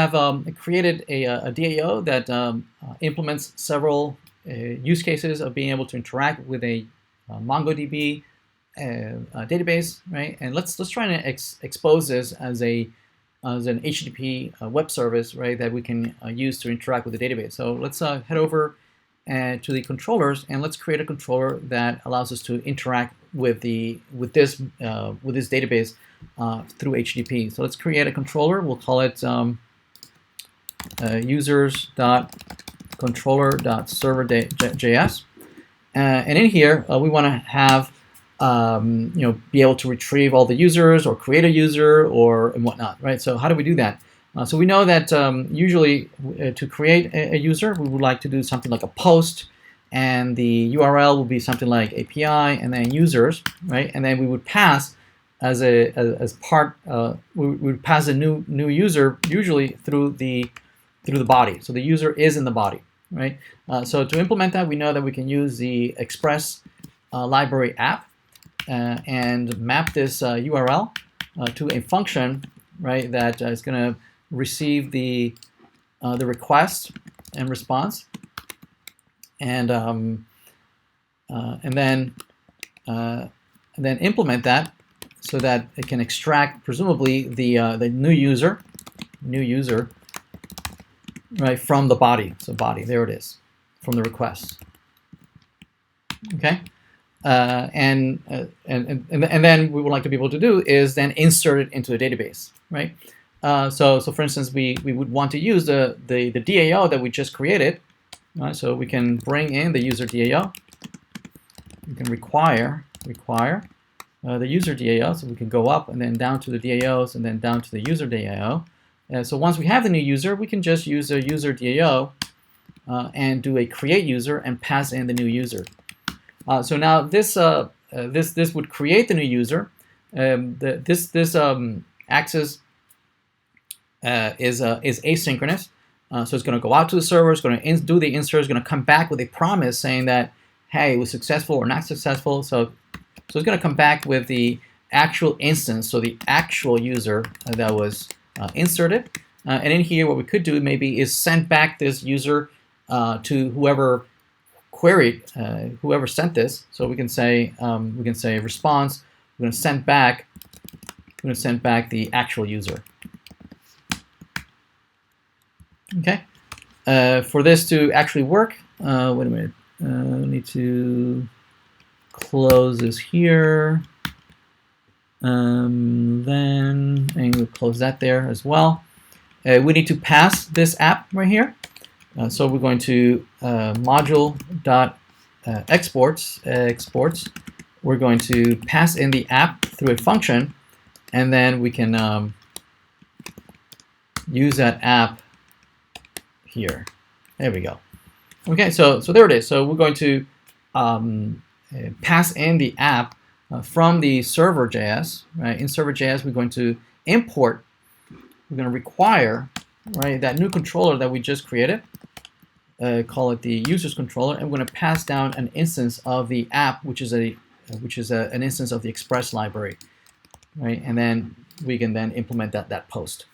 have created a DAO that implements several use cases of being able to interact with a Mongo DB database, right? And let's try and expose this as an HTTP web service, right? That we can use to interact with the database. So let's head over to the controllers, and let's create a controller that allows us to interact with this database through HTTP. So let's create a controller. We'll call it users.controller.server.js, and in here we want to have be able to retrieve all the users or create a user and whatnot, right? So how do we do that? So we know that usually to create a user, we would like to do something like a post, and the URL will be something like API and then users, right? And then we would pass we would pass a new user usually through the body. So the user is in the body, right? So to implement that, we know that we can use the Express library app and map this URL to a function, right? That is going to receive the request and response, and then implement that so that it can extract presumably the new user, right, from the body. So body, there it is, from the request. Okay, and then we would like to be able to do is then insert it into a database, right? So for instance, we would want to use the DAO that we just created. Right? So we can bring in the user DAO. We can require the user DAO. So we can go up and then down to the DAOs and then down to the user DAO. So once we have the new user, we can just use a user DAO and do a create user and pass in the new user. So now this would create the new user. This access is asynchronous, so it's going to go out to the server, it's going to do the insert, it's going to come back with a promise saying that, hey, it was successful or not successful. So it's going to come back with the actual instance, so the actual user that was inserted. And in here, what we could do maybe is send back this user to whoever queried, whoever sent this. So we can say response. We're going to send back the actual user. Okay, for this to actually work, wait a minute, I need to close this here, then and we'll close that there as well. We need to pass this app right here, so we're going to module.exports. We're going to pass in the app through a function, and then we can use that app here. There we go. Okay, so there it is. So we're going to pass in the app from the server.js. Right? In server.js, we're going to import. We're going to require, right, that new controller that we just created. Call it the users controller, and we're going to pass down an instance of the app, which is an instance of the Express library, right? And then we can then implement that post.